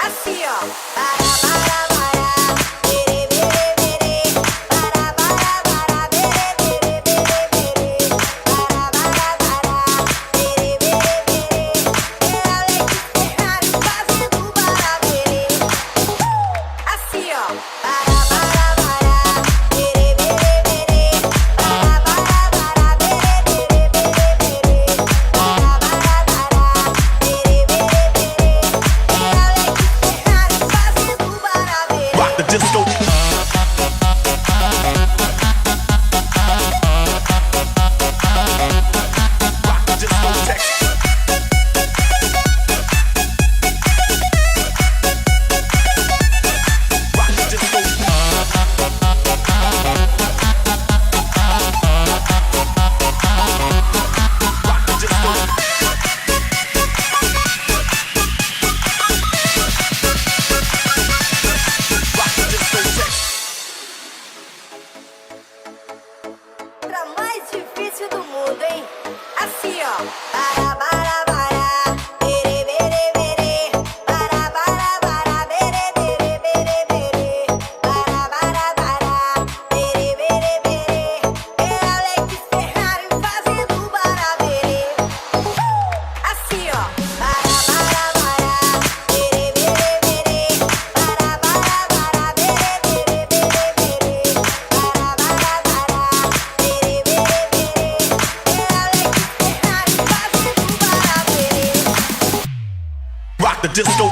Assim, ó. Para, para, bere, bere, bere. Para, para, bere, bere, bere, bere. Para, bere, bere, bere. É Alex Ferrari fazendo para bere. Assim, ó. Para, bere, bere, bere. Para, bere, bere, bere, bere. Para, bere, bere, bere. É Alex Ferrari fazendo para bere. Rock the disco. Rock the discotheque. Rock the disco. Rock the disco. Rock the discotheque. Pra mais difícil do mundo, hein? Assim, ó. Para, bere, bere, bere. Para, bere, bere, bere, bere. Para, bere, bere, bere. É Alex Ferrari fazendo para bere. Assim, ó. Para, bere, bere, bere. Para, bere, bere, bere, bere. Para, bere, bere, bere. É Alex Ferrari fazendo para bere. Rock the disco.